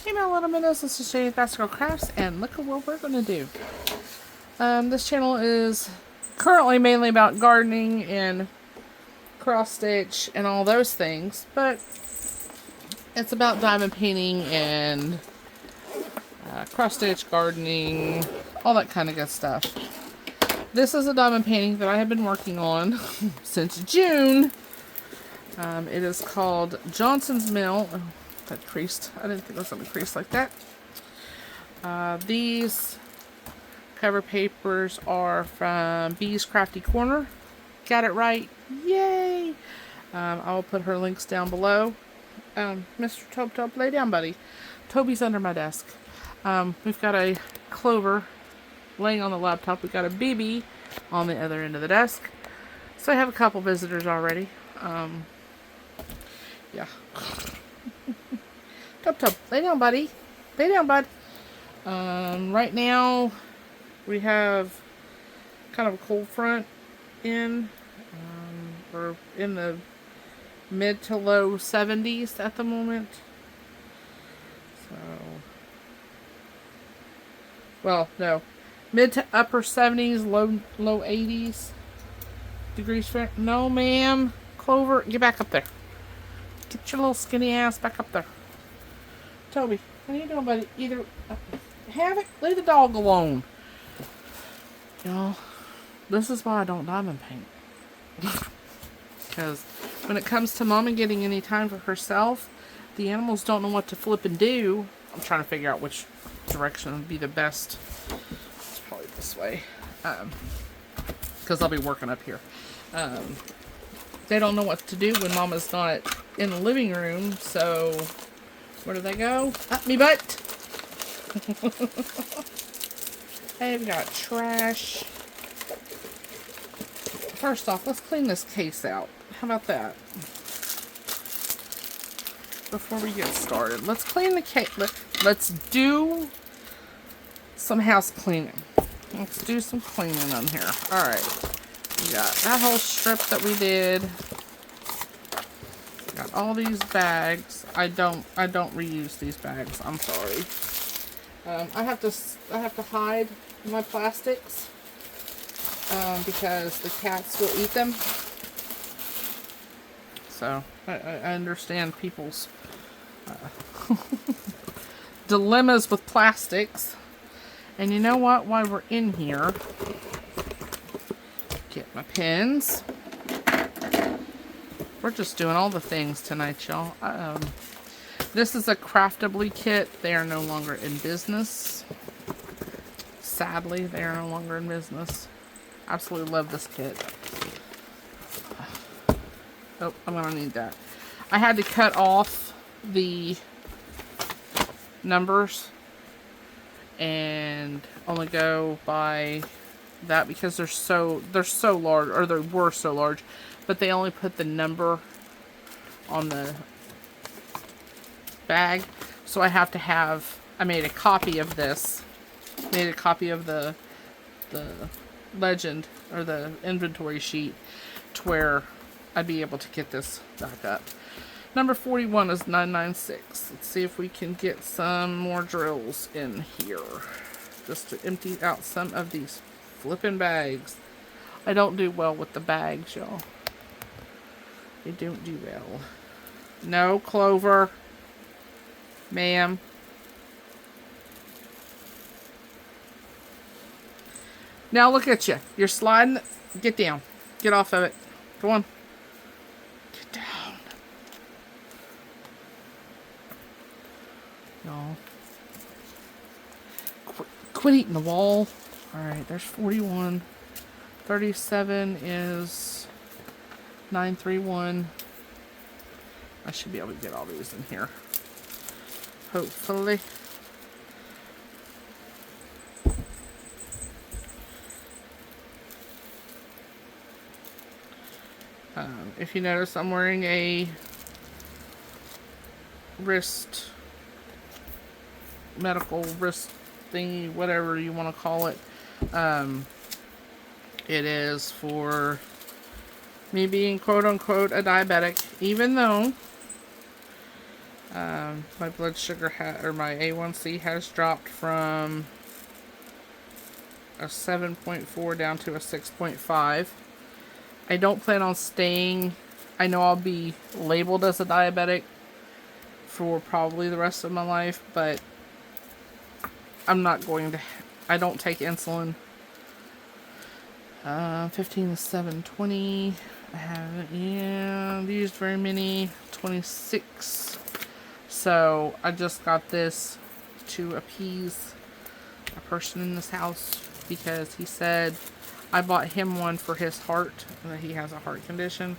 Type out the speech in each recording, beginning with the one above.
Hey my little minnows, this is Shady Fast Girl Crafts, and look at what we're going to do. This channel is currently mainly about gardening and cross stitch and all those things, but it's about diamond painting and cross stitch, gardening, all that kind of good stuff. This is a diamond painting that I have been working on since June. It is called Johnson's Mill. Oh, that creased. I didn't think it was going to crease like that. These cover papers are from Bee's Crafty Corner. Got it right. Yay! I will put her links down below. Mr. Tobe, lay down, buddy. Toby's under my desk. We've got a Clover laying on the laptop. We've got a BB on the other end of the desk. So I have a couple visitors already. Yeah. Tobe, lay down, buddy. Lay down, bud. Right now, we have kind of a cold front in. We're in the mid to low 70s at the moment. So, well, no. Mid to upper 70s, low 80s degrees Fahrenheit. No, ma'am. Clover, get back up there. Get your little skinny ass back up there. Toby, what are you doing, buddy? Either have it, leave the dog alone. Y'all, this is why I don't diamond paint. Because when it comes to Mama getting any time for herself, the animals don't know what to flip and do. I'm trying to figure out which direction would be the best. It's probably this way. Because I'll be working up here. They don't know what to do when Mama's not in the living room, so where do they go? Up me butt! They've got trash. First off, let's clean this case out. How about that? Before we get started, let's clean the case. Let's do some house cleaning. Let's do some cleaning on here. Alright. We got that whole strip that we did. Got all these bags. I don't reuse these bags. I'm sorry. I have to hide my plastics because the cats will eat them. So I understand people's dilemmas with plastics. And you know what? While we're in here, get my pins. We're just doing all the things tonight, y'all. This is a Craftibly kit. They are no longer in business. Sadly, they are no longer in business. Absolutely love this kit. Oh, I'm gonna need that. I had to cut off the numbers and only go by that because they're so large, or they were so large, but they only put the number on the bag. So I have to have, I made a copy of this, made a copy of the legend or the inventory sheet to where I'd be able to get this back up. Number 41 is 996. Let's see if we can get some more drills in here. Just to empty out some of these flipping bags. I don't do well with the bags, y'all. I don't do well. No, Clover. Ma'am. Now look at you. You're sliding. Get down. Get off of it. Go on. Get down. No. Quit eating the wall. Alright, there's 41. 37 is 931. I should be able to get all these in here. Hopefully. If you notice, I'm wearing a medical wrist thingy, whatever you want to call it. It is for me being quote unquote a diabetic, even though My blood sugar or my A1C has dropped from a 7.4 down to a 6.5. I don't plan on staying. I know I'll be labeled as a diabetic for probably the rest of my life, but I'm not going to. I don't take insulin. 15 to 720. I haven't used very many. 26. So I just got this to appease a person in this house because he said I bought him one for his heart, and that he has a heart condition,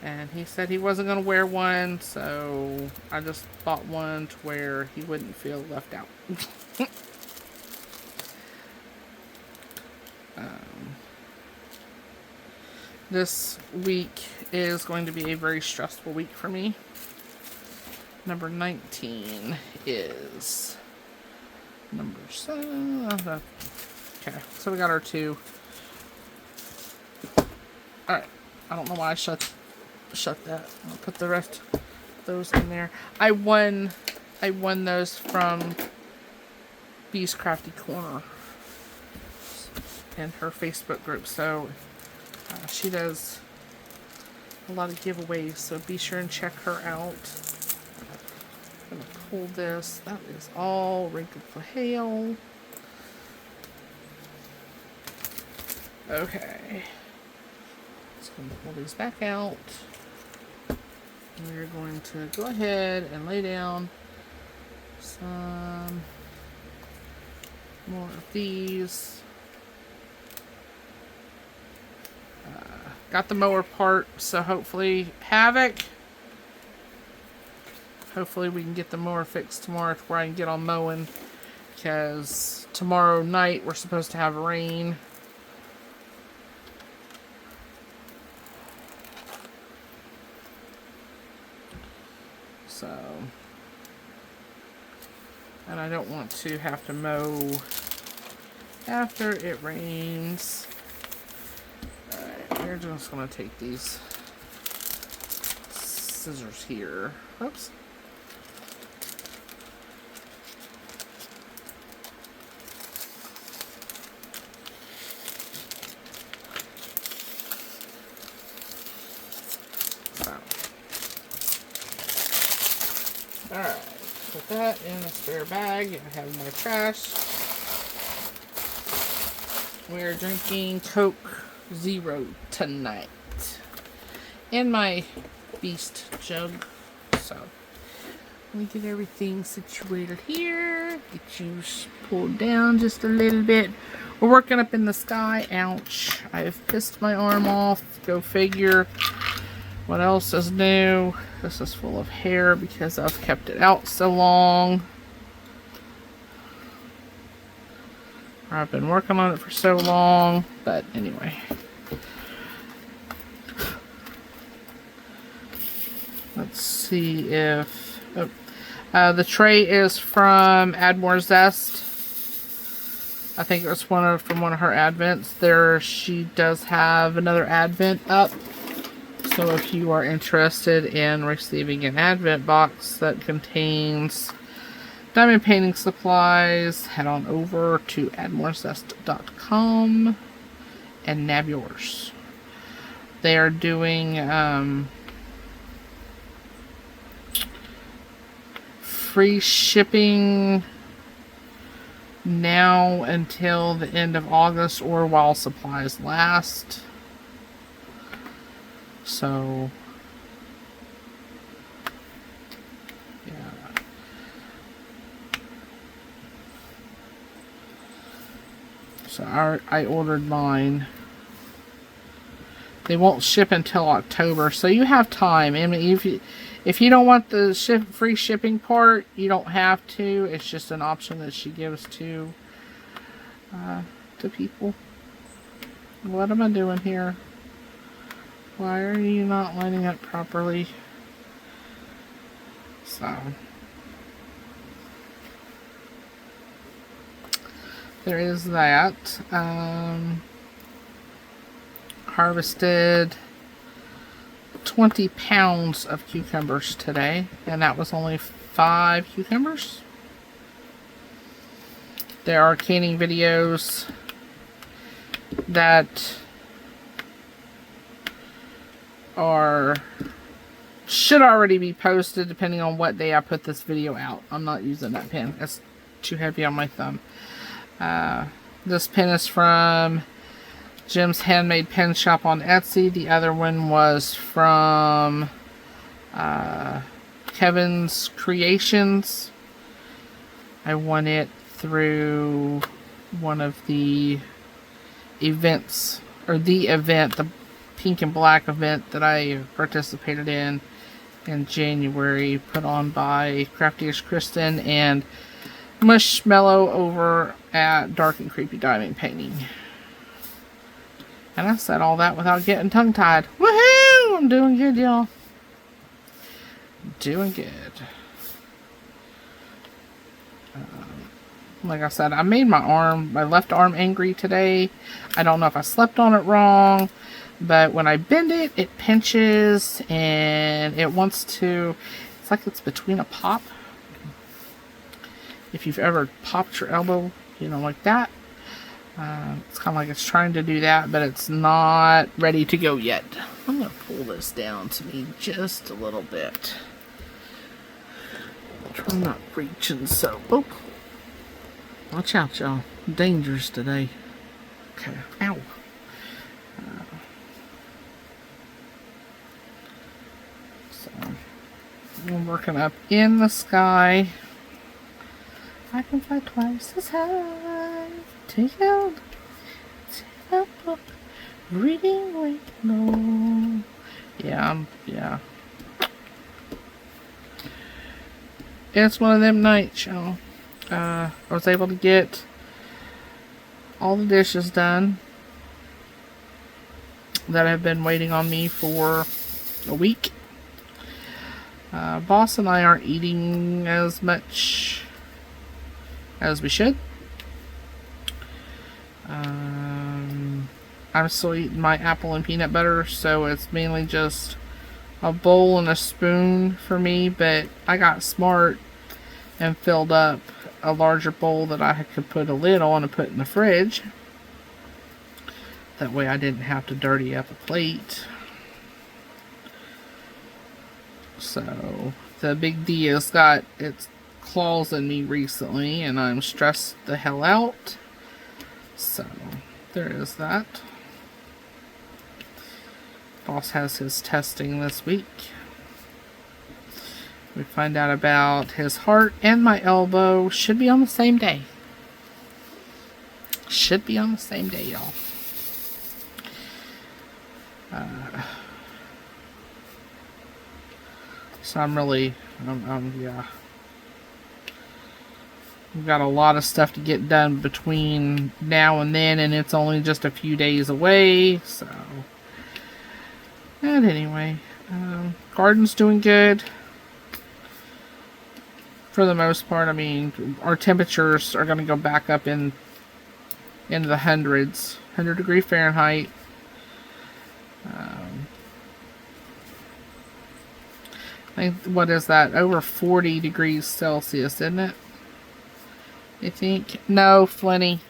and he said he wasn't going to wear one, so I just bought one to where he wouldn't feel left out. This week is going to be a very stressful week for me. Number 19 is number 7. Okay, so we got our 2. Alright, I don't know why I shut that. I'll put the rest of those in there. I won those from Bee's Crafty Corner in her Facebook group, so she does a lot of giveaways, so be sure and check her out. I'm gonna pull this. That is all wrinkled for hail. Okay. Just gonna pull these back out. We're going to go ahead and lay down some more of these. Got the mower part, so hopefully Havoc. Hopefully we can get the mower fixed tomorrow to where I can get on mowing, because tomorrow night we're supposed to have rain. So, and I don't want to have to mow after it rains. We're just going to take these scissors here. Oops. Alright, put that in a spare bag. I have my trash. We're drinking Coke Zero tonight in my beast jug. So let me get everything situated here. Get you pulled down just a little bit. We're working up in the sky. Ouch, I've pissed my arm off. Go figure. What else is new? This is full of hair because I've kept it out so long. I've been working on it for so long, but anyway. Let's see if... the tray is from Add More Zest. I think it was from one of her advents. There, she does have another advent up. So if you are interested in receiving an advent box that contains diamond painting supplies, head on over to addmorezest.com and nab yours. They are doing free shipping now until the end of August or while supplies last. So yeah. So I ordered mine. They won't ship until October, so you have time. I mean, if you don't want the free shipping part, you don't have to. It's just an option that she gives to people. What am I doing here? Why are you not lining up properly? So there is that. Harvested 20 pounds of cucumbers today, and that was only 5 cucumbers. There are canning videos that should already be posted depending on what day I put this video out. I'm not using that pen. It's too heavy on my thumb. This pen is from Jim's Handmade Pen Shop on Etsy. The other one was from Kevin's Creations. I won it through one of the events, or the event, the pink and black event that I participated in January, put on by ishKristyn and Mushmellow over at Dark and Creepy Diamond Painting. And I said all that without getting tongue-tied. Woohoo! I'm doing good, y'all. Doing good. Like I said, I made my left arm angry today. I don't know if I slept on it wrong, but when I bend it, it pinches and it wants to, it's like it's between a pop. If you've ever popped your elbow, you know, like that. It's kind of like it's trying to do that, but it's not ready to go yet. I'm going to pull this down to me just a little bit. Try not reaching so. Oh. Watch out, y'all. Dangerous today. Okay. Ow. So, I'm working up in the sky. I can fly twice as high. Take out a book. Reading wait no. Yeah. It's one of them nights, y'all. I was able to get all the dishes done that have been waiting on me for a week. Boss and I aren't eating as much as we should. I'm still eating my apple and peanut butter, so it's mainly just a bowl and a spoon for me, but I got smart and filled up a larger bowl that I could put a lid on and put in the fridge. That way I didn't have to dirty up a plate. So the big D has got its claws in me recently, and I'm stressed the hell out. So there is that. Boss has his testing this week. We find out about his heart and my elbow. Should be on the same day. Should be on the same day, y'all. So yeah. We've got a lot of stuff to get done between now and then, and it's only just a few days away, so. And anyway, garden's doing good. For the most part. I mean, our temperatures are going to go back up into the hundreds. 100 degree Fahrenheit. I think, what is that? Over 40 degrees Celsius, isn't it? You think? No, Flinty.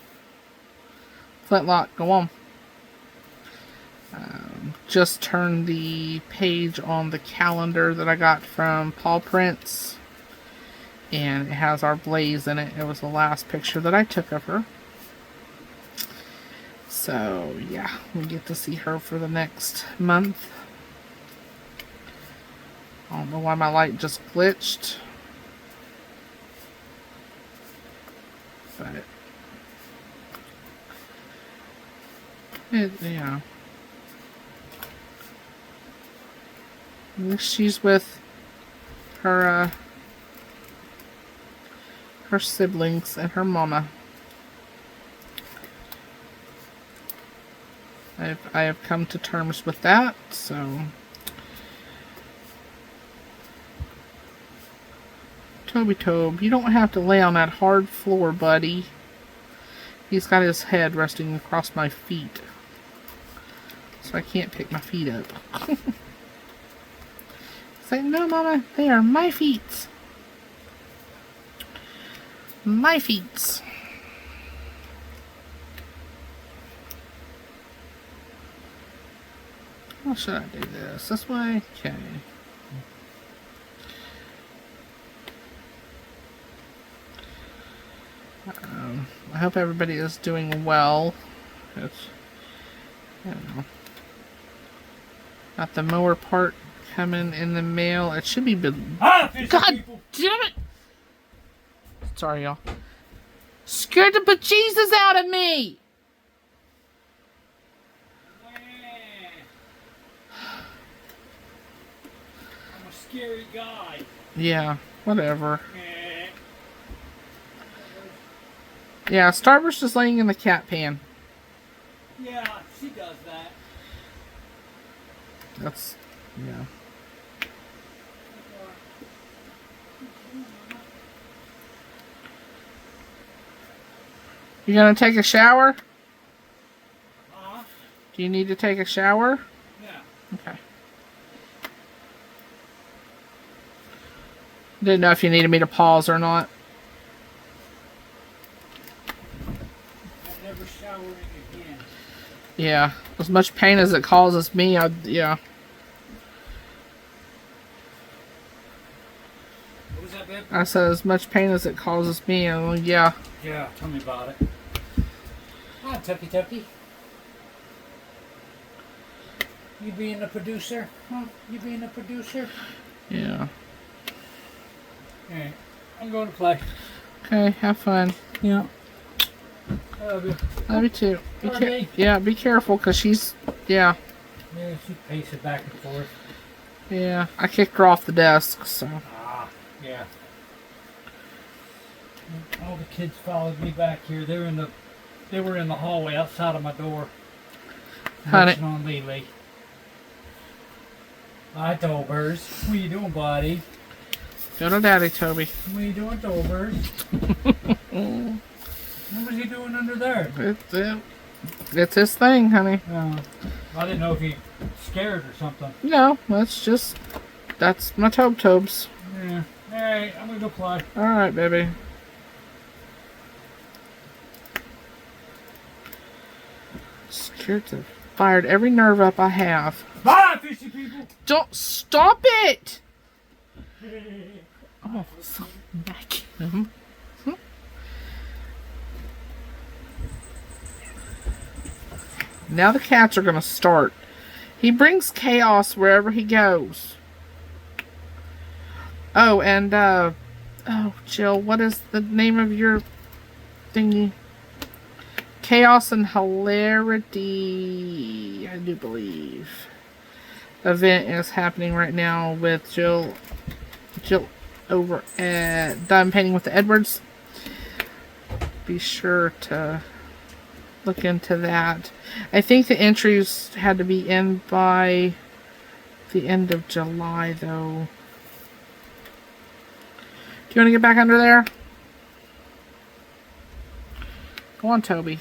Flintlock, go on. Just turned the page on the calendar that I got from Paw Prints. And it has our Blaze in it. It was the last picture that I took of her. So, yeah. We get to see her for the next month. I don't know why my light just glitched. But yeah. At least she's with her her siblings and her mama. I have come to terms with that, so Tobe, you don't have to lay on that hard floor, buddy. He's got his head resting across my feet, so I can't pick my feet up. It's like, no, Mama, they are my feet. my feet. How should I do this? This way? Okay. I hope everybody is doing well. It's, I don't know. Got the mower part coming in the mail. It should be. God damn it! Sorry, y'all. Scared the bejesus out of me! I'm a scary guy. Yeah, whatever. Yeah, Starburst is laying in the cat pan. Yeah, she does that. That's, yeah. You gonna take a shower? Do you need to take a shower? Yeah. Okay. Didn't know if you needed me to pause or not. I'm never showering again. Yeah. As much pain as it causes me, yeah. What was that, babe? I said as much pain as it causes me, yeah. Yeah, tell me about it. Hi, Tucky Tucky. You being a producer? Huh? You being a producer? Yeah. Alright, I'm going to play. Okay, have fun. Yeah. I love you. Love you too. Be careful, because she's, Yeah, she paces back and forth. Yeah, I kicked her off the desk, so. Ah, yeah. All the kids followed me back here. They were in the hallway outside of my door. Honey. Watching on Lily. Hi, Tolbers. What are you doing, buddy? Go to Daddy, Toby. What are you doing, Tolbers? What was he doing under there? It's his thing, honey. I didn't know if he scared or something. No, that's my Tobes. Yeah. Alright, I'm gonna go play. Alright, baby. Scared to fired every nerve up I have. Bye, fishy people! Don't stop it! Oh, smack him. Now the cats are gonna start. He brings chaos wherever he goes. Oh, and oh, Jill, what is the name of your thingy? Chaos and Hilarity, I do believe. Event is happening right now with Jill over at Diamond Painting with the Edwards. Be sure to look into that. I think the entries had to be in by the end of July, though. Do you want to get back under there? Go on, Toby.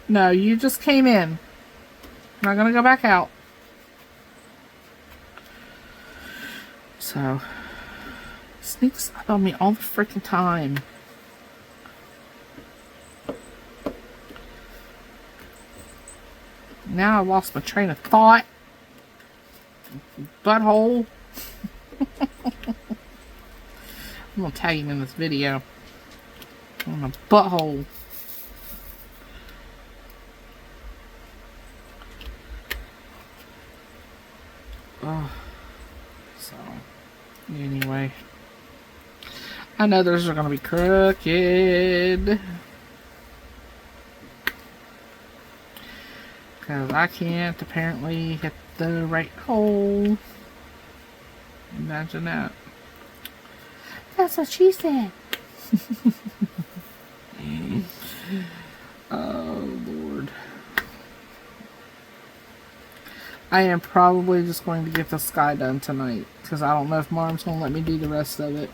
No, you just came in. I'm not going to go back out. So, sneaks up on me all the freaking time. Now I lost my train of thought. Butthole. I'm going to tag him in this video. I'm a butthole. Oh. So, anyway. I know those are going to be crooked. Because I can't apparently hit the right hole. Imagine that. That's what she said. Oh, Lord. I am probably just going to get the sky done tonight. Because I don't know if Mom's going to let me do the rest of it.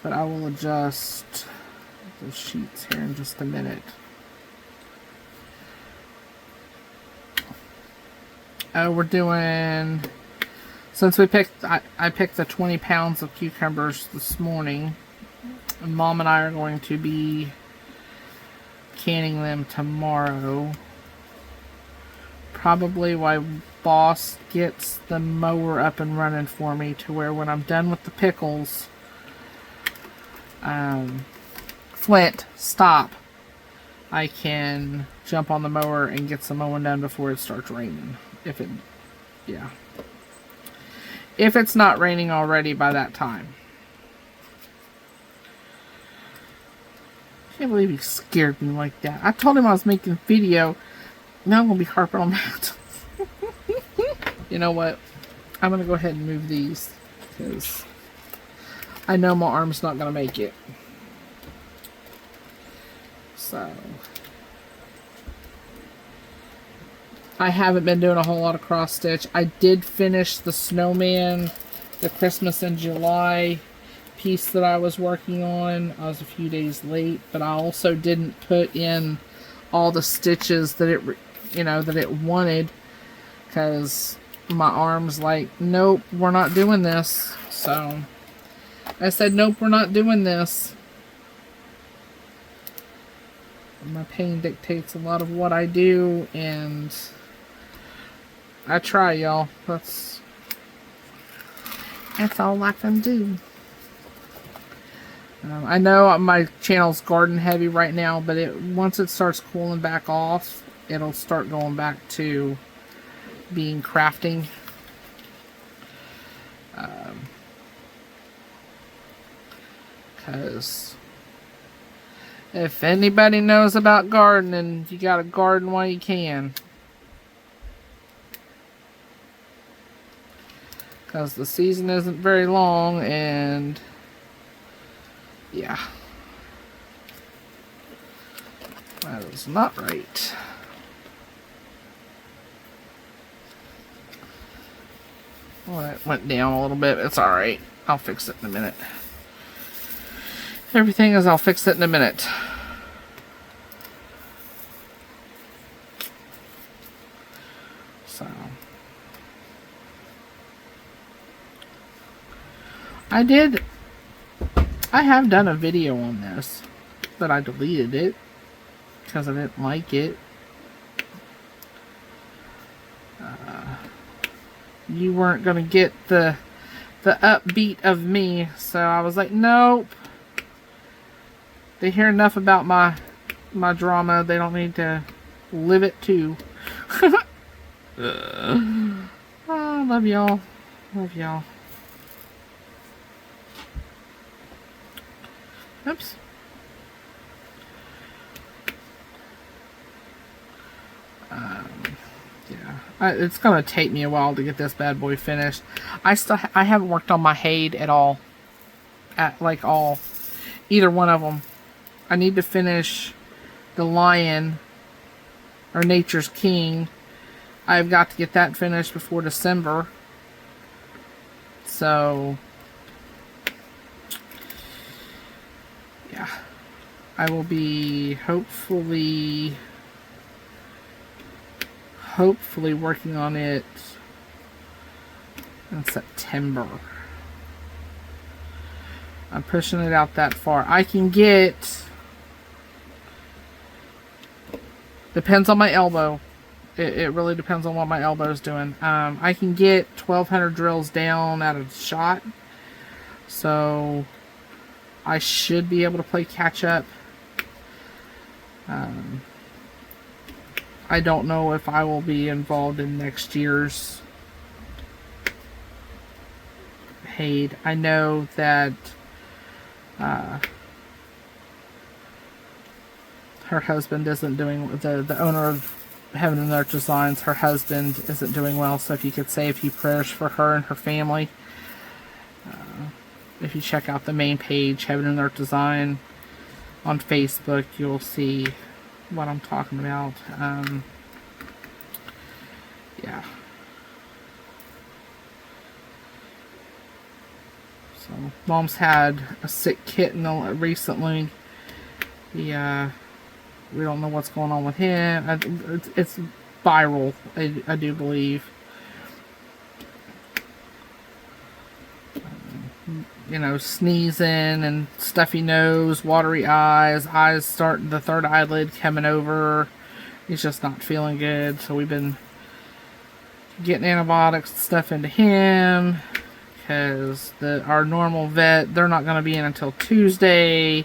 But I will adjust the sheets here in just a minute. Oh, we're doing Since I picked the 20 pounds of cucumbers this morning, and Mom and I are going to be canning them tomorrow. Probably while Boss gets the mower up and running for me, to where when I'm done with the pickles, Flint, stop. I can jump on the mower and get some mowing done before it starts raining. Yeah. If it's not raining already by that time. I can't believe he scared me like that. I told him I was making a video. Now I'm going to be harping on that. You know what? I'm going to go ahead and move these, because I know my arm's not going to make it. So I haven't been doing a whole lot of cross stitch. I did finish the snowman, the Christmas in July piece that I was working on. I was a few days late, but I also didn't put in all the stitches that it wanted, because my arm's like, nope, we're not doing this. So I said, nope, we're not doing this. My pain dictates a lot of what I do, and I try, y'all. That's all I can do. I know my channel's garden heavy right now, but once it starts cooling back off, it'll start going back to being crafting. Because if anybody knows about gardening, you gotta garden while you can. Because the season isn't very long, and yeah. That is not right. Well, that went down a little bit. It's alright. I'll fix it in a minute. Everything is, I'll fix it in a minute. So I have done a video on this, but I deleted it because I didn't like it. You weren't gonna get the upbeat of me, so I was like, nope. They hear enough about my drama. They don't need to live it too. Oh, love y'all. Love y'all. Oops. Yeah, it's gonna take me a while to get this bad boy finished. I haven't worked on my Hade at all. Either one of them. I need to finish the Lion, or Nature's King. I've got to get that finished before December. So yeah, I will be hopefully working on it in September. I'm pushing it out that far. I can get, depends on my elbow. It really depends on what my elbow is doing. I can get 1,200 drills down at a shot. So I should be able to play catch up. I don't know if I will be involved in next year's Hade. I know that her husband isn't doing, the owner of Heaven and Earth Designs, her husband isn't doing well, so if you could say a few prayers for her and her family. If you check out the main page, Heaven and Earth Design, on Facebook, you'll see what I'm talking about. Yeah. So, Mom's had a sick kitten recently. We don't know what's going on with him. It's viral, I do believe. you know, sneezing and stuffy nose, watery eyes, starting, the third eyelid coming over. He's just not feeling good. So we've been getting antibiotics and stuff into him because our normal vet, they're not going to be in until Tuesday.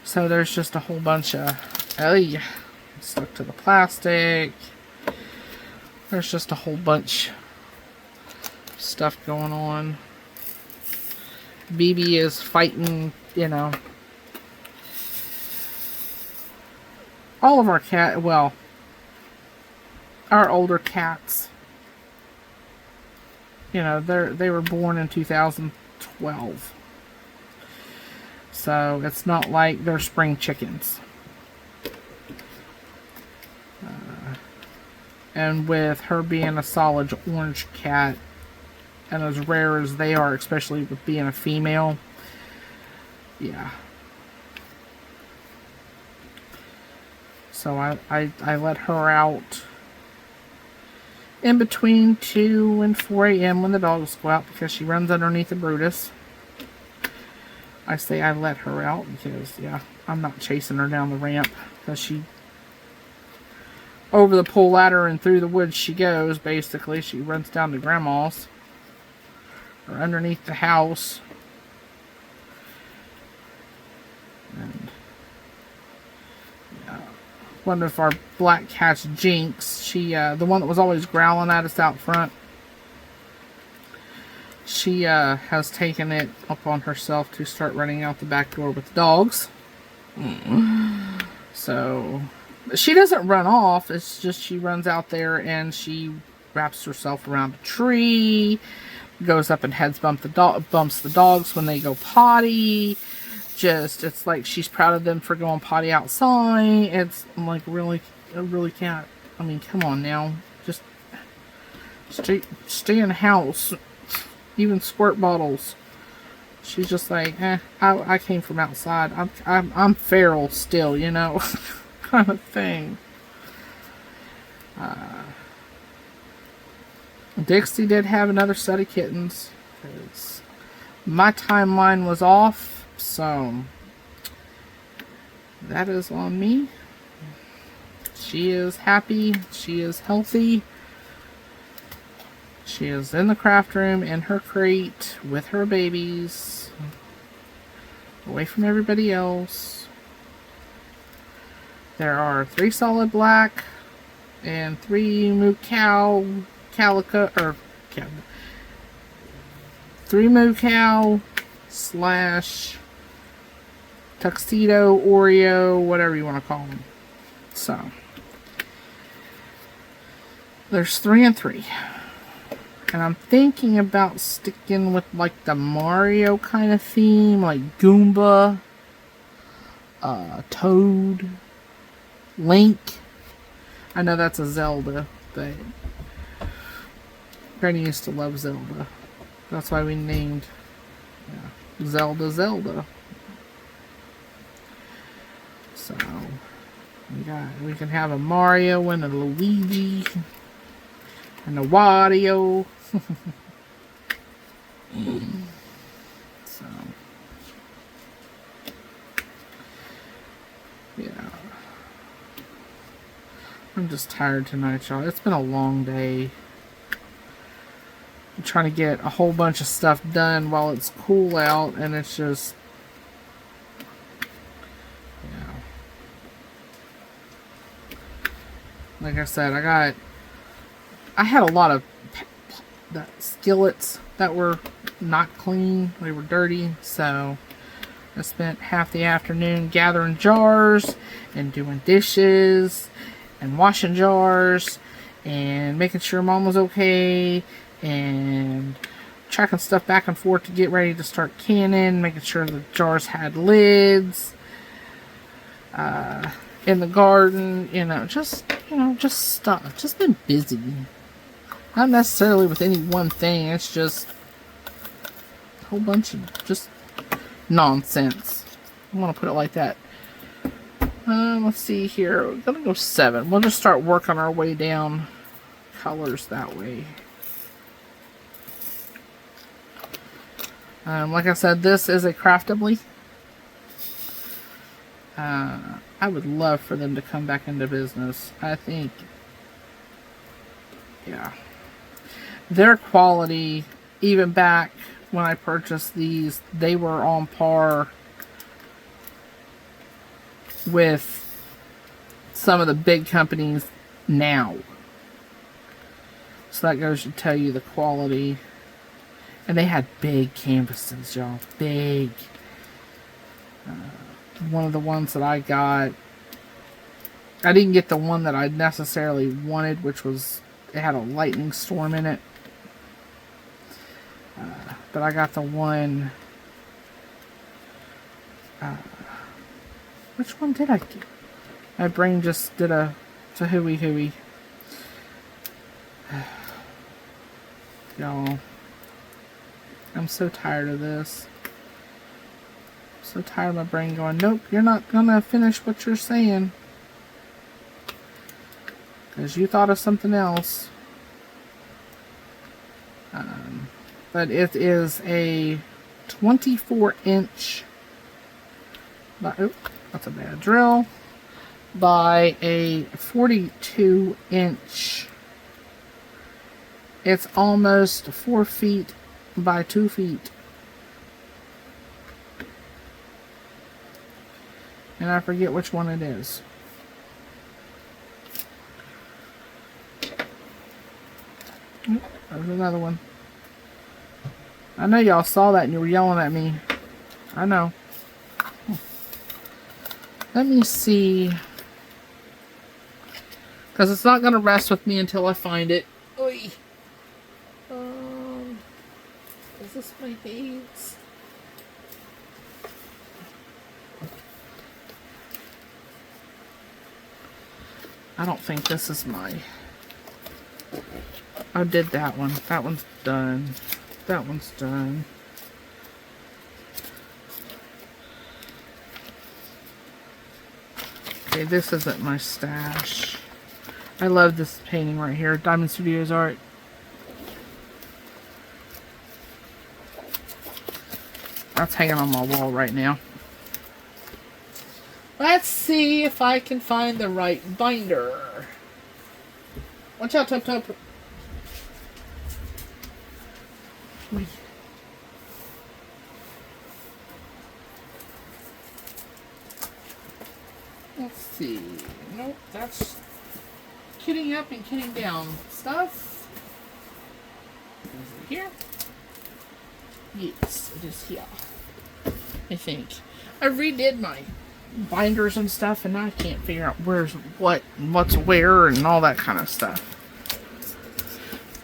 So there's just a whole bunch of, stuck to the plastic. There's just a whole bunch of stuff going on. BB is fighting, you know. All of our our older cats, you know, they were born in 2012. So it's not like they're spring chickens. And with her being a solid orange cat, and as rare as they are, especially with being a female, yeah. So I let her out in between 2 and 4 a.m. when the dogs go out because she runs underneath the Brutus. I say I let her out because, yeah, I'm not chasing her down the ramp because she, over the pull ladder and through the woods she goes, basically. She runs down to Grandma's or underneath the house. And yeah, one of our black cats, Jinx, she, the one that was always growling at us out front, she has taken it upon herself to start running out the back door with the dogs. So she doesn't run off. It's just she runs out there and she wraps herself around a tree, goes up and bumps the dogs when they go potty. Just, it's like she's proud of them for going potty outside. It's like, really, I really can't. I mean, come on now. Just stay in the house. Even squirt bottles. She's just like, I came from outside. I'm feral still, you know, kind of thing. Dixie did have another set of kittens because my timeline was off, so that is on me. She is happy. She is healthy. She is in the craft room in her crate with her babies, away from everybody else. There are 3 solid black and 3 moo cow calico, or 3 moo cow / tuxedo, Oreo, whatever you want to call them. So there's 3 and 3. And I'm thinking about sticking with like the Mario kind of theme, like Goomba, Toad, Link. I know that's a Zelda, but Granny used to love Zelda. That's why we named Zelda Zelda. So we can have a Mario and a Luigi and a Wario. So yeah, I'm just tired tonight, y'all. It's been a long day. I'm trying to get a whole bunch of stuff done while it's cool out, and it's just, yeah. Like I said, I had a lot of skillets that were not clean. They were dirty, so I spent half the afternoon gathering jars and doing dishes and washing jars and making sure Mom was okay and tracking stuff back and forth to get ready to start canning, making sure the jars had lids, in the garden, just stuff. Just been busy. Not necessarily with any one thing. It's just a whole bunch of just nonsense. I want to put it like that. Let's see here. We're going to go 7. We'll just start working our way down colors that way. Like I said, this is a Craftibly. I would love for them to come back into business. I think, yeah, their quality, even back when I purchased these, they were on par with some of the big companies now. So that goes to tell you the quality. And they had big canvases, y'all. Big. One of the ones that I got, I didn't get the one that I necessarily wanted, which was, it had a lightning storm in it. But I got the one, which one did I get? My brain just did a hooey. Y'all, I'm so tired of this. So tired of my brain going, nope, you're not gonna finish what you're saying. Because you thought of something else. But it is a 24-inch, oh, that's a bad drill, by a 42-inch. It's almost 4 feet by 2 feet. And I forget which one it is. There's another one. I know y'all saw that and you were yelling at me. I know. Let me see. Because it's not going to rest with me until I find it. Oy. Is this my beads? I don't think this is my... I did that one. That one's done. That one's done. Okay, this isn't my stash. I love this painting right here. Diamond Studios art. That's hanging on my wall right now. Let's see if I can find the right binder. Watch out, Tup Tup. Let's see. Nope, that's kitting up and kitting down stuff. Is it here? Yes, it is here. I think. I redid my binders and stuff, and I can't figure out where's what's where, and all that kind of stuff.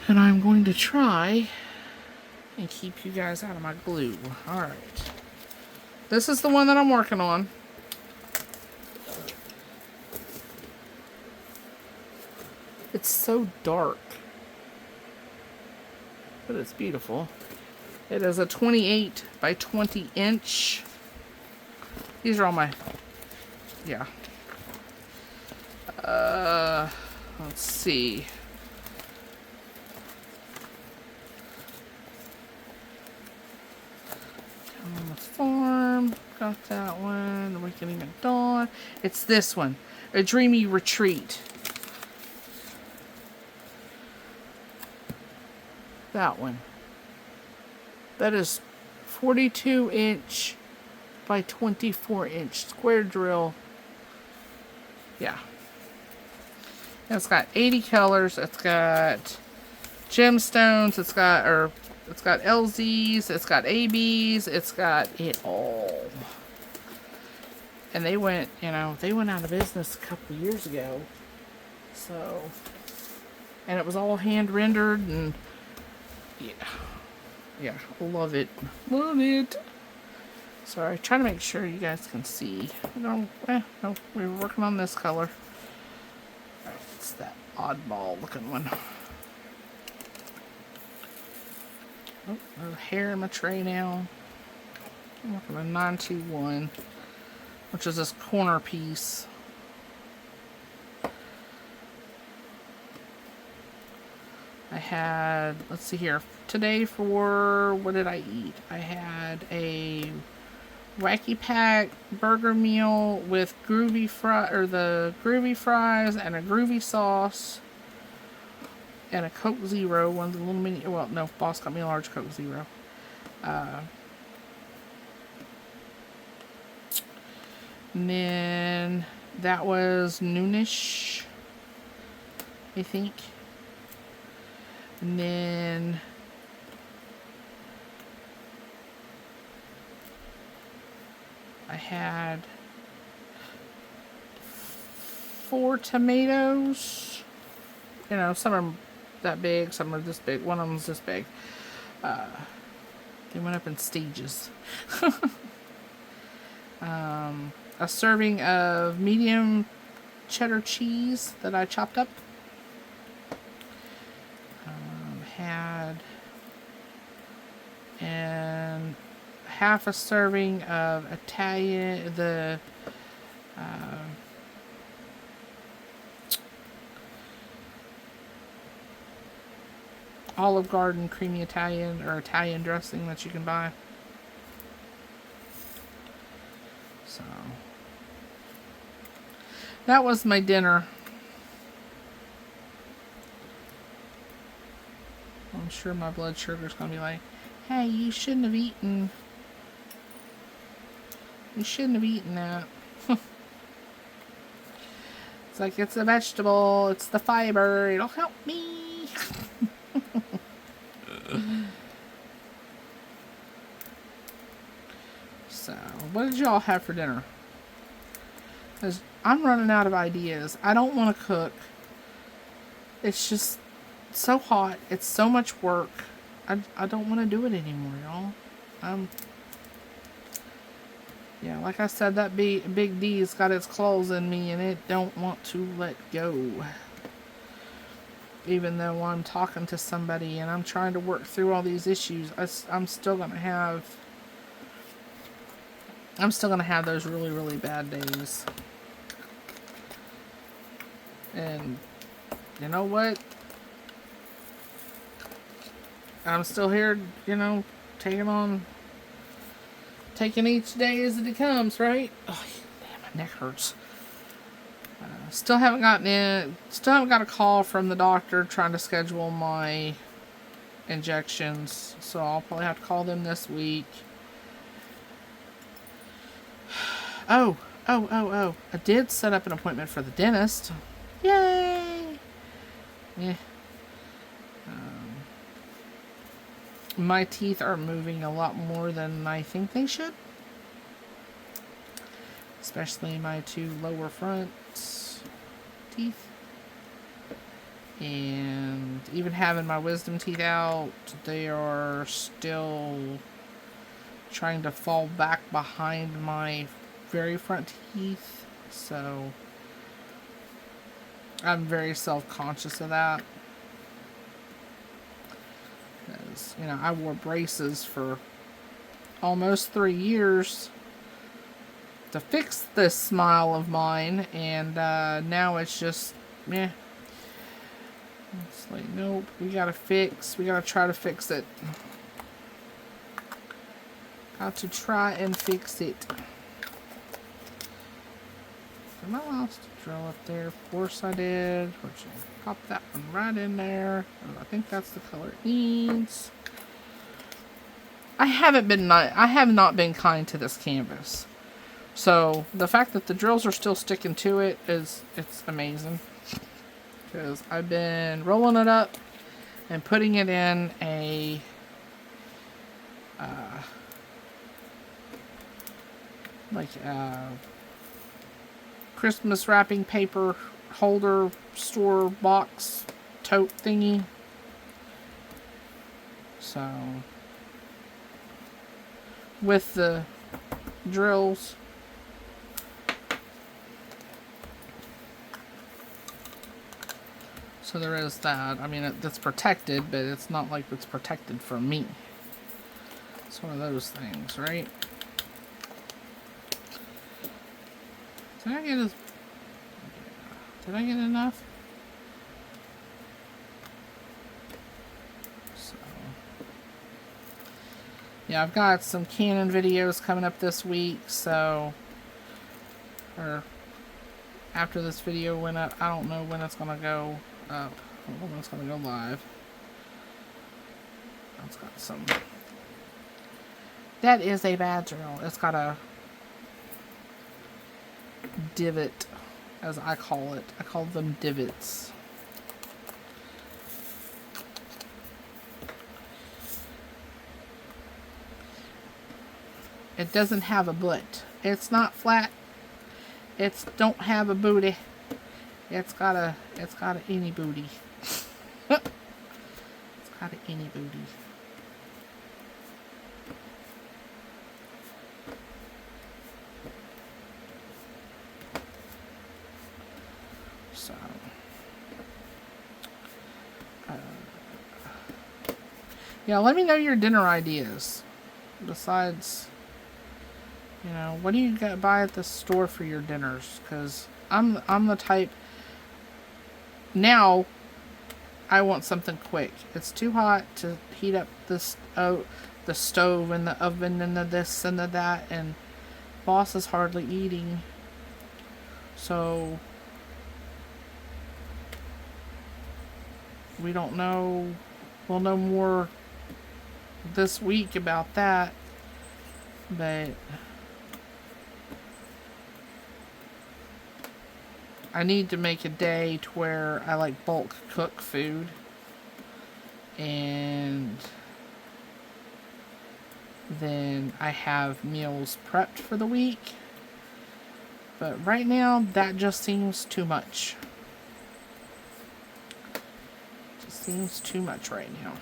And I'm going to try and keep you guys out of my glue. Alright. This is the one that I'm working on. It's so dark, but it's beautiful. It is a 28 by 20 inch. These are all my, yeah. Let's see. On the farm, got that one. Awakening at Dawn. It's this one, A Dreamy Retreat. That one. That is 42 inch by 24 inch square drill. Yeah. And it's got 80 colors. It's got gemstones. It's got LZs. It's got ABs. It's got it all. And they went out of business a couple of years ago. So, and it was all hand rendered, and yeah, love it. Love it. Sorry, trying to make sure you guys can see. No, we were working on this color. Alright, it's that oddball looking one. Oh, there's hair in my tray now. I'm working on 921, which is this corner piece. I had, let's see here, today for, what did I eat? I had a Wacky Pack burger meal with groovy the groovy fries and a groovy sauce and a Coke Zero, one of the little mini, well, no, Boss got me a large Coke Zero. And then that was noonish, I think. And then I had 4 tomatoes. You know, some are that big, some are this big. One of them's this big. They went up in stages. A serving of medium cheddar cheese that I chopped up. Had and half a serving of Olive Garden creamy Italian or Italian dressing that you can buy. So that was my dinner. I'm sure my blood sugar's gonna be like, hey, you shouldn't have eaten that. It's like, it's a vegetable, it's the fiber, it'll help me. So, what did y'all have for dinner? Because I'm running out of ideas. I don't want to cook. It's just so hot. It's so much work. I don't want to do it anymore, y'all. Yeah, like I said, that big D's got its claws in me and it don't want to let go. Even though I'm talking to somebody and I'm trying to work through all these issues, I'm still gonna have those really, really bad days. And you know what? I'm still here, you know, taking each day as it comes, right? Oh, damn, my neck hurts. Still haven't got a call from the doctor trying to schedule my injections, so I'll probably have to call them this week. Oh, I did set up an appointment for the dentist. Yay! Yeah. My teeth are moving a lot more than I think they should. Especially my 2 lower front teeth. And even having my wisdom teeth out, they are still trying to fall back behind my very front teeth. So I'm very self-conscious of that. Because, you know, I wore braces for almost 3 years to fix this smile of mine, and now it's just, meh. It's like, nope, we gotta try to fix it. Got to try and fix it. Am I lost a drill up there? Of course I did. Which I'll pop that one right in there. I think that's the color it needs. I have not been kind to this canvas. So the fact that the drills are still sticking to it it's amazing. Because I've been rolling it up and putting it in a Christmas wrapping paper holder store box tote thingy. So with the drills. So there is that. I mean, it's protected, but it's not like it's protected from me. It's one of those things, right? Did I get enough? Yeah, I've got some Canon videos coming up this week, so, or after this video went up, I don't know when it's going to go up, or when it's going to go live. It's got some, that is a bad drill. It's got a divot, as I call it. I call them divots. It doesn't have a butt. It's not flat. It's don't have a booty. It's got a any booty. It's got a any booty. So yeah, let me know your dinner ideas. Besides, you know, what do you buy at the store for your dinners? Because I'm the type, now I want something quick. It's too hot to heat up this the stove and the oven and the this and the that, and boss is hardly eating. So we don't know. We'll know more this week about that, but I need to make a day to where I like bulk cook food, and then I have meals prepped for the week. But right now, that just seems too much. Just seems too much right now.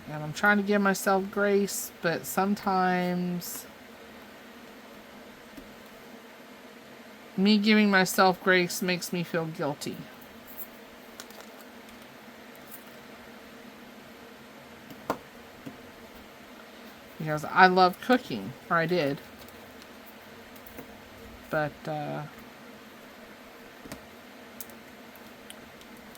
And I'm trying to give myself grace, but sometimes me giving myself grace makes me feel guilty. Because I love cooking, or I did. But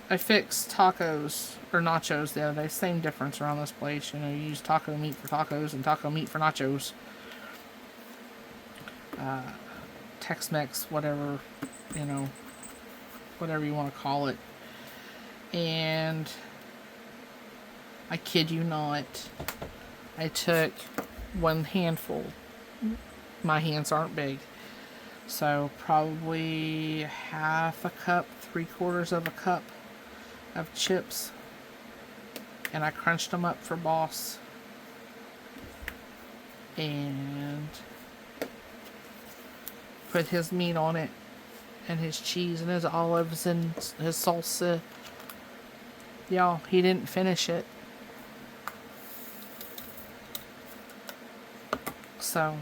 I fixed tacos or nachos the other day. Same difference around this place. You know, you use taco meat for tacos and taco meat for nachos. Tex-Mex, whatever, you know, whatever you want to call it. And I kid you not, I took one handful. My hands aren't big. So probably half a cup, 3/4 of a cup of chips. And I crunched them up for Boss. And put his meat on it, and his cheese, and his olives, and his salsa. Y'all, he didn't finish it. So,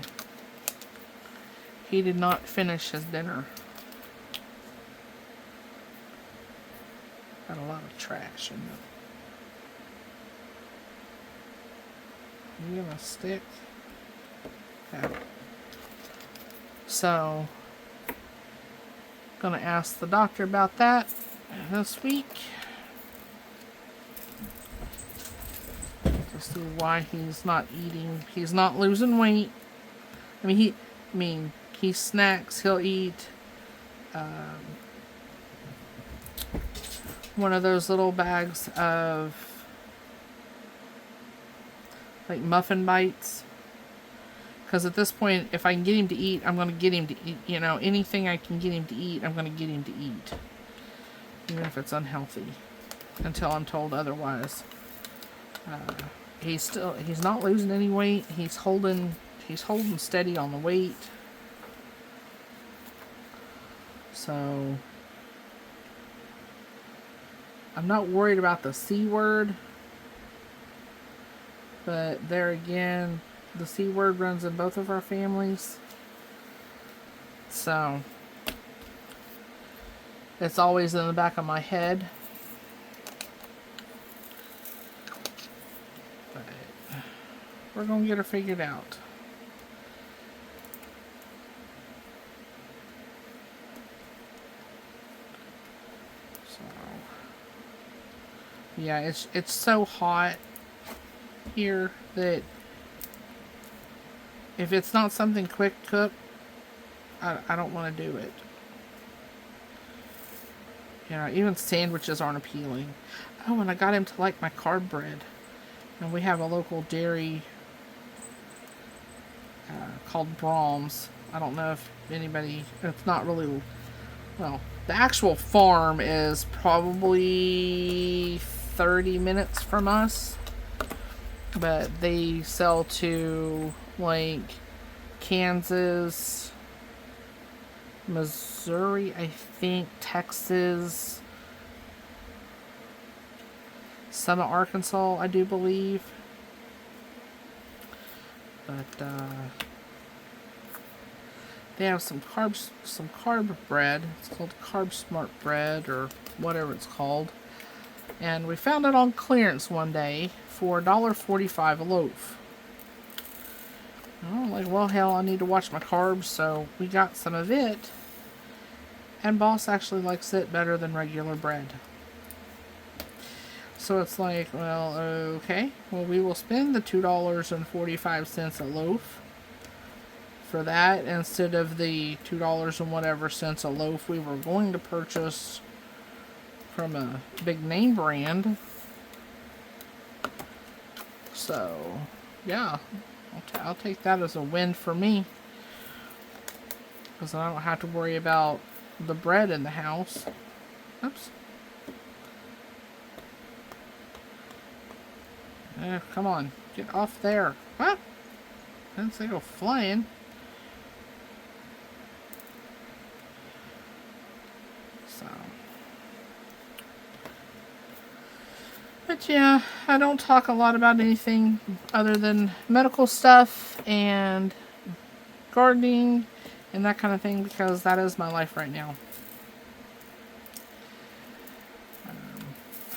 he did not finish his dinner. Got a lot of trash in there. You gonna stick? Okay. So, gonna ask the doctor about that this week to see why he's not eating. He's not losing weight. I mean, he snacks. He'll eat one of those little bags of like muffin bites. Because at this point, if I can get him to eat, I'm going to get him to eat. You know, anything I can get him to eat, I'm going to get him to eat. Even if it's unhealthy. Until I'm told otherwise. He's not losing any weight. He's holding steady on the weight. So, I'm not worried about the C word. But there again, the C word runs in both of our families. So, it's always in the back of my head. But we're going to get her figured out. So, yeah, it's so hot here that if it's not something quick cook, I don't want to do it. You know, even sandwiches aren't appealing. Oh, and I got him to like my carb bread. And we have a local dairy called Brahms. I don't know if anybody, it's not really, well, the actual farm is probably 30 minutes from us. But they sell to, like, Kansas, Missouri, I think, Texas, some of Arkansas, I do believe. But they have some carb bread. It's called Carb Smart bread or whatever it's called. And we found it on clearance one day for $1.45 a loaf. I'm like, well, hell, I need to watch my carbs, so we got some of it. And Boss actually likes it better than regular bread. So it's like, well, okay. Well, we will spend the $2.45 a loaf for that instead of the $2 and whatever cents a loaf we were going to purchase from a big name brand. So, yeah, I'll take that as a win for me. Because I don't have to worry about the bread in the house. Oops. Come on, get off there. What? Didn't say go flying. So. But yeah, I don't talk a lot about anything other than medical stuff and gardening and that kind of thing because that is my life right now.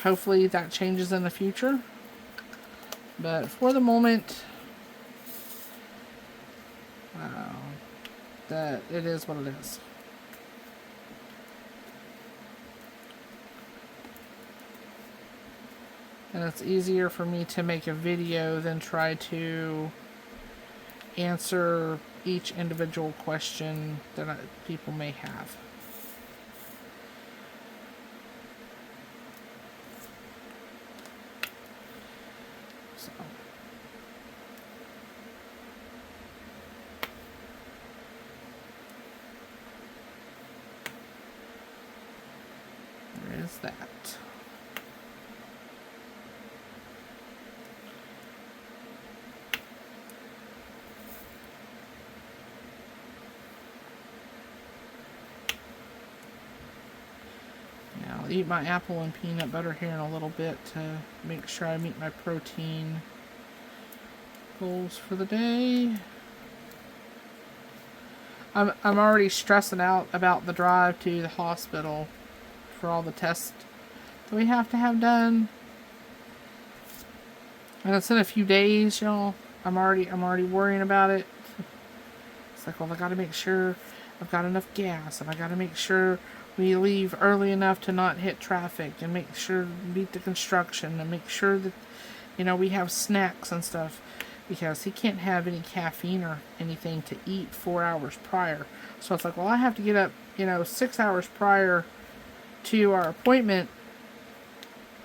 Hopefully that changes in the future. But for the moment, that it is what it is. And it's easier for me to make a video than try to answer each individual question that people may have. So. There is that. I'll eat my apple and peanut butter here in a little bit to make sure I meet my protein goals for the day. I'm already stressing out about the drive to the hospital for all the tests that we have to have done. And it's in a few days, y'all. I'm already worrying about it. It's like, well, I gotta make sure I've got enough gas, and I gotta make sure we leave early enough to not hit traffic, and make sure to beat the construction, and make sure that, you know, we have snacks and stuff, because he can't have any caffeine or anything to eat 4 hours prior. So it's like, well, I have to get up, 6 hours prior to our appointment,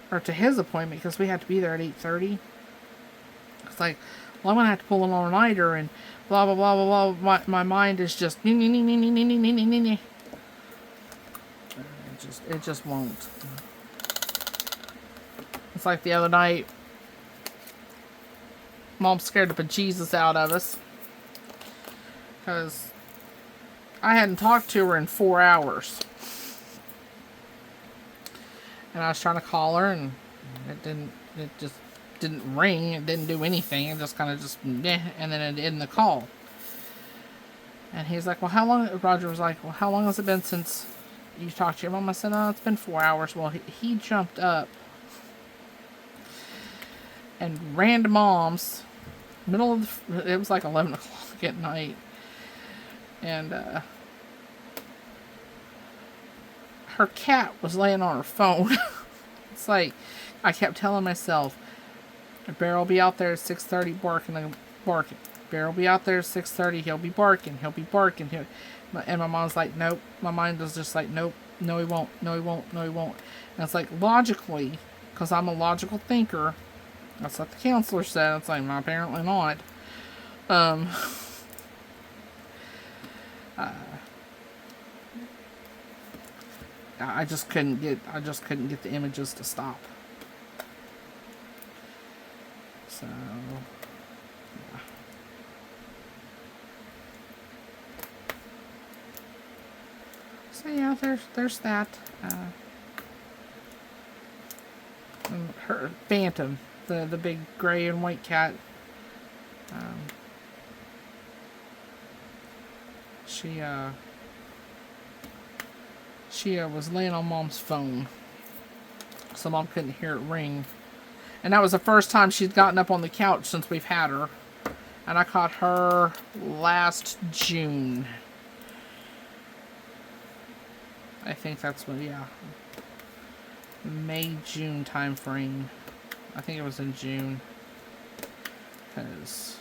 or to his appointment, because we have to be there at 8:30. It's like, well, I'm gonna have to pull an all-nighter and blah blah blah blah blah. My mind is just It just won't. It's like the other night, Mom scared the bejesus out of us because I hadn't talked to her in 4 hours, and I was trying to call her, and it just didn't ring. It didn't do anything. It just kind of and then it ended the call. And he's like, well, how long? Roger was like, well, how long has it been since you talked to your mom? I said, oh, it's been 4 hours. Well, he jumped up and ran to Mom's it was like 11 o'clock at night, and her cat was laying on her phone. It's like, I kept telling myself, Bear will be out there at 6:30 barking. Bear will be out there at 6:30. He'll be barking. And my mom's like, nope. My mind was just like, nope. No, he won't. No, he won't. No, he won't. And it's like, logically, because I'm a logical thinker, that's what the counselor said. It's like, apparently not. I just couldn't get the images to stop. So, yeah. So yeah, there's that. Her Phantom, the big gray and white cat. She was laying on Mom's phone, so Mom couldn't hear it ring. And that was the first time she'd gotten up on the couch since we've had her. And I caught her last June. I think that's what, yeah. May, June time frame. I think it was in June. Because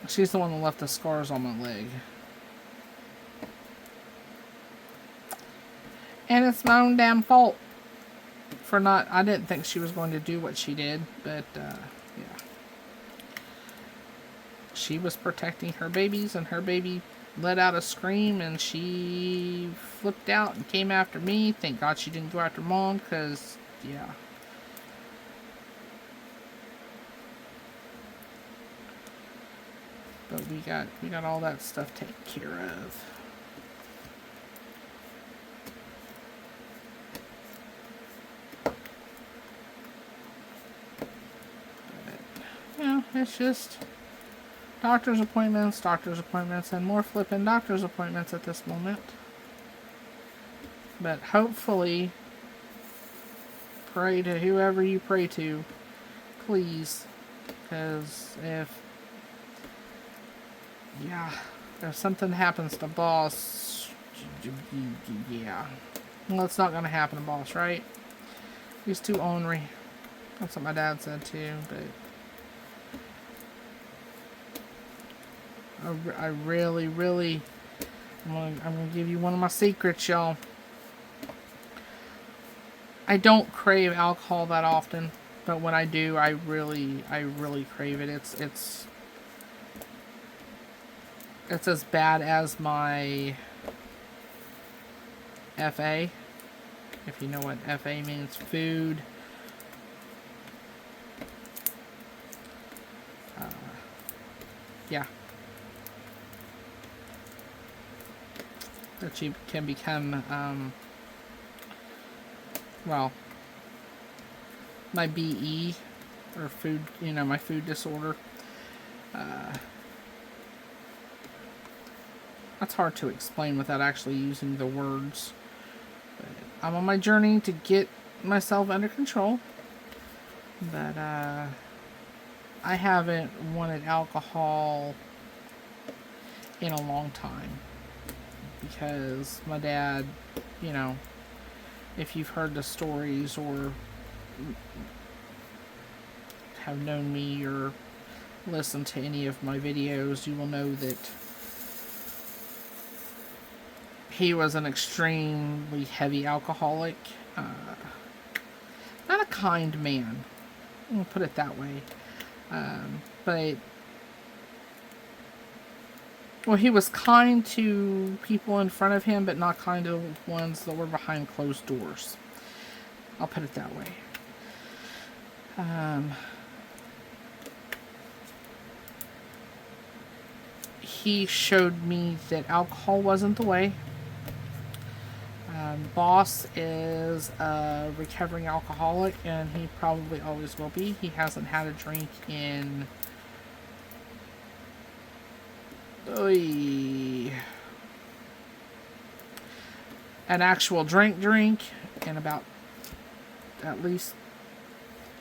she's the one that left the scars on my leg. And it's my own damn fault for not... I didn't think she was going to do what she did, but, yeah. She was protecting her babies, and her baby let out a scream, and she flipped out and came after me. Thank God she didn't go after Mom, because, yeah. But we got all that stuff taken care of. It's just doctor's appointments, and more flipping doctor's appointments at this moment. But hopefully, pray to whoever you pray to, please. Because if something happens to Boss, yeah. Well, it's not going to happen to Boss, right? He's too ornery. That's what my dad said too, but... I really, I'm gonna give you one of my secrets, y'all. I don't crave alcohol that often, but when I do, I really crave it. It's as bad as my FA, if you know what FA means, food. Yeah. That you can become, well, my BE, or food, my food disorder. That's hard to explain without actually using the words. But I'm on my journey to get myself under control. But, I haven't wanted alcohol in a long time. Because my dad, if you've heard the stories or have known me or listened to any of my videos, you will know that he was an extremely heavy alcoholic. Not a kind man. I'll put it that way. But... well, he was kind to people in front of him, but not kind to ones that were behind closed doors. I'll put it that way. He showed me that alcohol wasn't the way. Boss is a recovering alcoholic, and he probably always will be. He hasn't had a drink in... an actual drink in about at least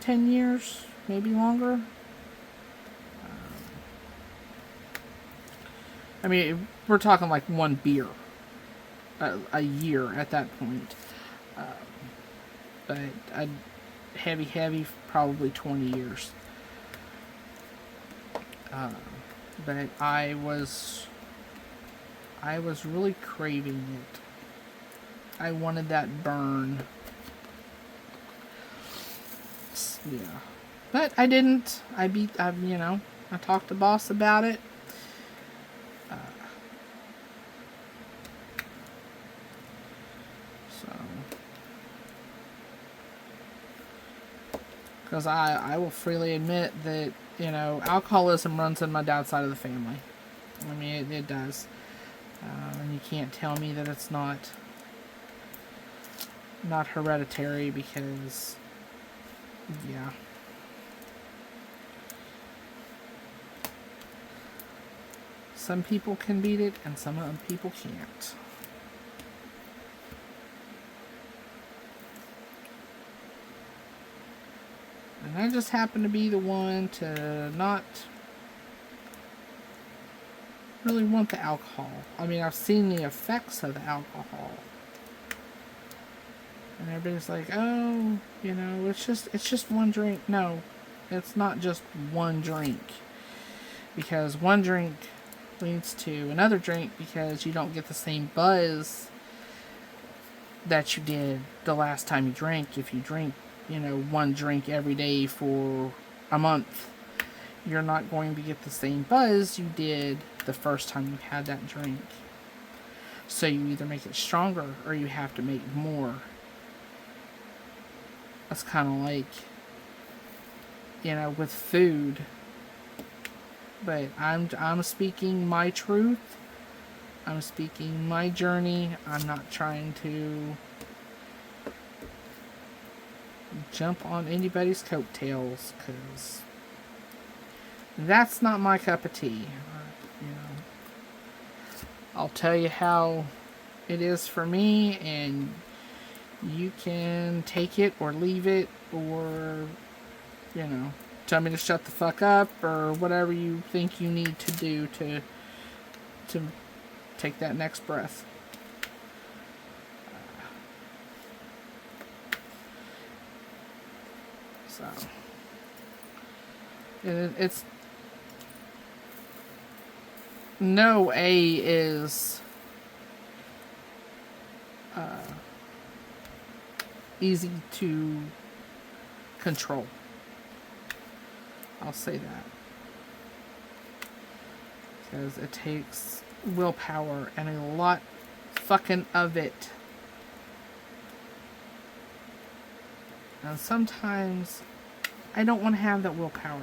10 years, maybe longer. I mean, we're talking like one beer a year at that point. But heavy, probably 20 years. But I was really craving it. I wanted that burn. Yeah. But I didn't. I talked to boss about it. Because I will freely admit that, alcoholism runs in my dad's side of the family. I mean, it does. And you can't tell me that it's not hereditary because, yeah. Some people can beat it and some other people can't. And I just happen to be the one to not really want the alcohol. I mean, I've seen the effects of the alcohol. And everybody's like, oh, it's just one drink. No, it's not just one drink. Because one drink leads to another drink because you don't get the same buzz that you did the last time you drank. If you drink, one drink every day for a month, you're not going to get the same buzz you did the first time you had that drink. So you either make it stronger or you have to make more. That's kind of like, with food. But I'm speaking my truth. I'm speaking my journey. I'm not trying to jump on anybody's coattails, because that's not my cup of tea. I'll tell you how it is for me, and you can take it or leave it, or tell me to shut the fuck up, or whatever you think you need to do to take that next breath. So it's no A is easy to control. I'll say that. Because it takes willpower and a lot fucking of it. And sometimes I don't want to have that willpower.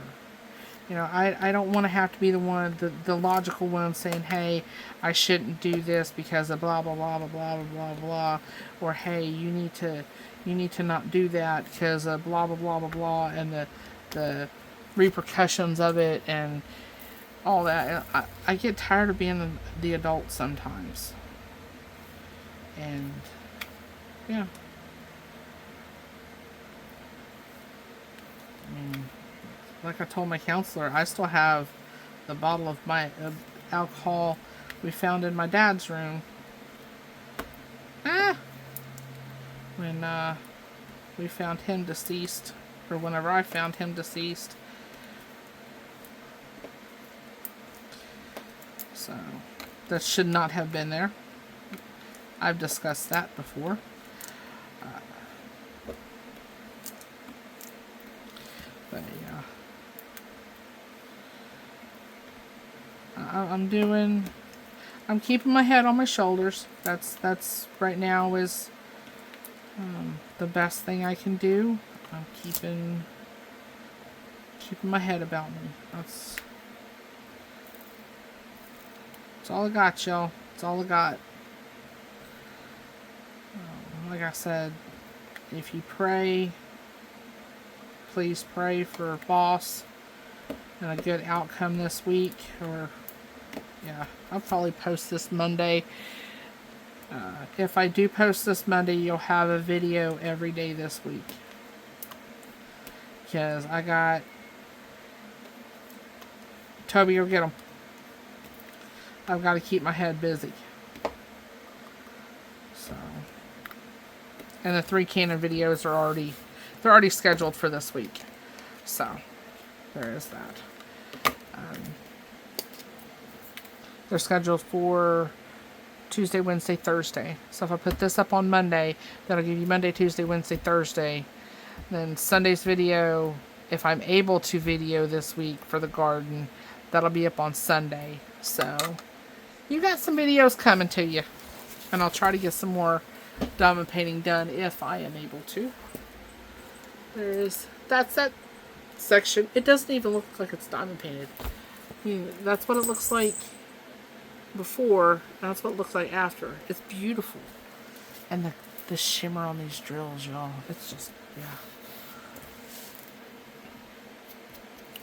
I don't want to have to be the one, the logical one saying, hey, I shouldn't do this because of blah, blah, blah, blah, blah, blah, blah. Or, hey, you need to not do that because of blah, blah, blah, blah, blah. And the repercussions of it and all that. I get tired of being the adult sometimes. And, yeah. Like I told my counselor, I still have the bottle of my alcohol we found in my dad's room. When we found him deceased, or whenever I found him deceased. So, that should not have been there. I've discussed that before. But yeah. I'm keeping my head on my shoulders. That's right now is the best thing I can do. I'm keeping my head about me. That's all I got, y'all. That's all I got. Like I said, if you pray, please pray for boss and a good outcome this week. Or, yeah, I'll probably post this Monday. If I do post this Monday, you'll have a video every day this week. Because I got... Toby, go get them. I've got to keep my head busy. So... And the 3 Canon videos are already They're already scheduled for this week. So, there is that. They're scheduled for Tuesday, Wednesday, Thursday. So if I put this up on Monday, that'll give you Monday, Tuesday, Wednesday, Thursday. Then Sunday's video, if I'm able to video this week for the garden, that'll be up on Sunday. So you got some videos coming to you. And I'll try to get some more diamond painting done if I am able to. That's that section. It doesn't even look like it's diamond painted. I mean, that's what it looks like before, and that's what it looks like after. It's beautiful. And the shimmer on these drills, y'all. It's just, yeah.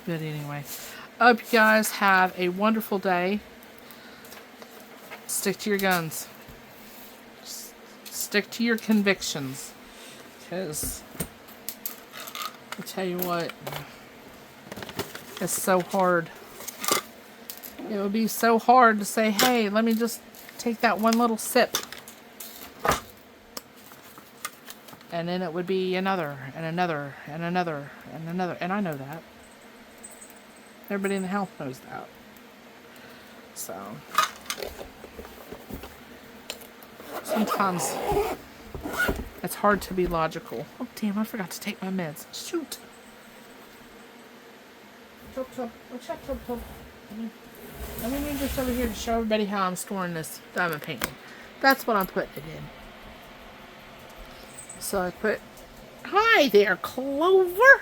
But anyway, I hope you guys have a wonderful day. Stick to your guns. Stick to your convictions. Because, I tell you what, it's so hard. It would be so hard to say, hey, let me just take that one little sip. And then it would be another, and another, and another, and another. And I know that. Everybody in the house knows that. So, sometimes it's hard to be logical. Oh, damn, I forgot to take my meds. Shoot. Let me move this over here to show everybody how I'm storing this diamond painting. That's what I'm putting it in. So I put... Hi there, Clover!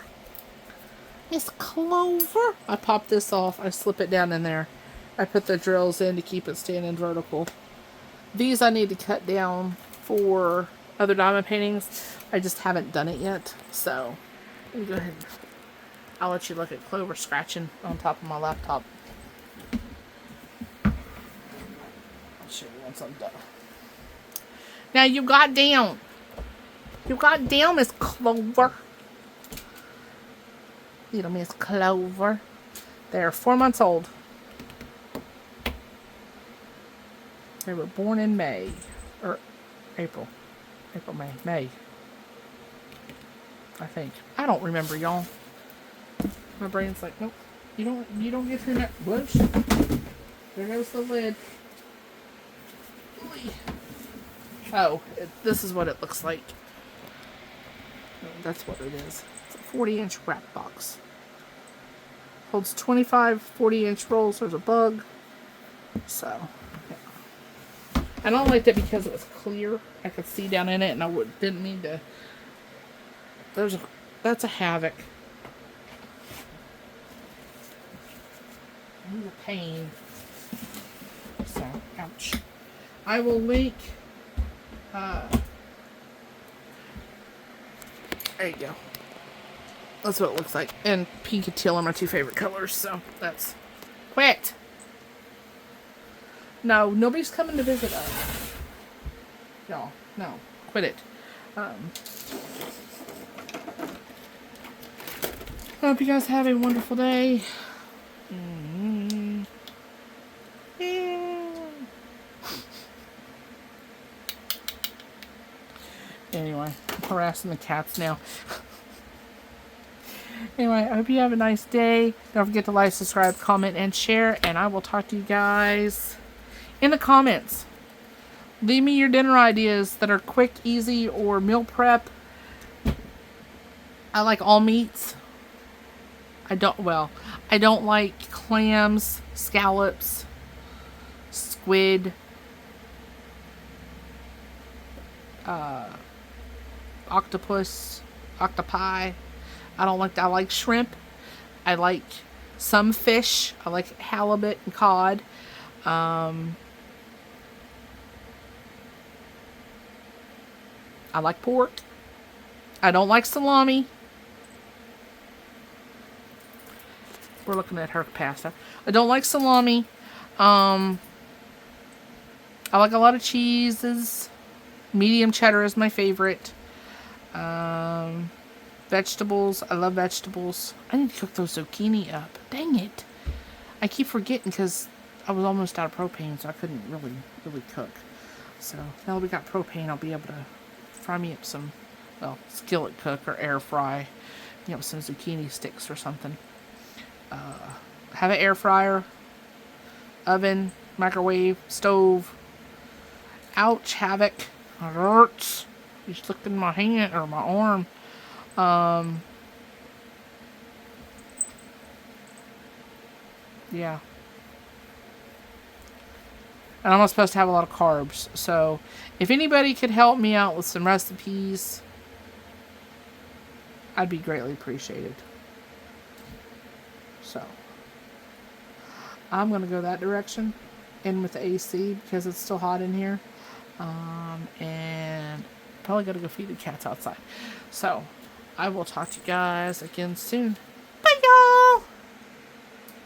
Miss Clover! I pop this off. I slip it down in there. I put the drills in to keep it standing vertical. These I need to cut down for other diamond paintings. I just haven't done it yet. So, let me go ahead. I'll let you look at Clover scratching on top of my laptop. I'll show you once I'm done. Now you got down. You got down, Miss Clover. Little Miss Clover. They're 4 months old. They were born in May. Or April. April, May. May. I think. I don't remember, y'all. My brain's like, nope. You don't get your neck. Whoops. There goes the lid. Oh, this is what it looks like. That's what it is. It's a 40-inch wrap box. Holds 25 40-inch rolls. There's a bug. So, yeah. I don't like that because it was clear. I could see down in it, and I didn't mean to. That's a havoc. It's a pain. So, ouch. I will link. There you go. That's what it looks like. And pink and teal are my two favorite colors, so that's... Quit! No, nobody's coming to visit us. Y'all, no. Quit it. I hope you guys have a wonderful day. Anyway, I'm harassing the cats now. Anyway, I hope you have a nice day. Don't forget to like, subscribe, comment, and share. And I will talk to you guys in the comments. Leave me your dinner ideas that are quick, easy, or meal prep. I like all meats. I don't like clams, scallops, squid, octopus, octopi. I like shrimp. I like some fish. I like halibut and cod. I like pork. I don't like salami. We're looking at her pasta. I don't like salami. I like a lot of cheeses. Medium cheddar is my favorite. Vegetables. I love vegetables. I need to cook those zucchini up. Dang it. I keep forgetting because I was almost out of propane, so I couldn't really cook. So now that we got propane, I'll be able to fry me up some well, skillet cook or air fry, you know, some zucchini sticks or something. Have an air fryer, oven, microwave, stove. Ouch, havoc. It hurts. You just looked in my hand or my arm. Yeah. And I'm not supposed to have a lot of carbs. So, if anybody could help me out with some recipes, I'd be greatly appreciated. So, I'm going to go that direction. In with the AC because it's still hot in here. And probably got to go feed the cats outside. So, I will talk to you guys again soon. Bye, y'all!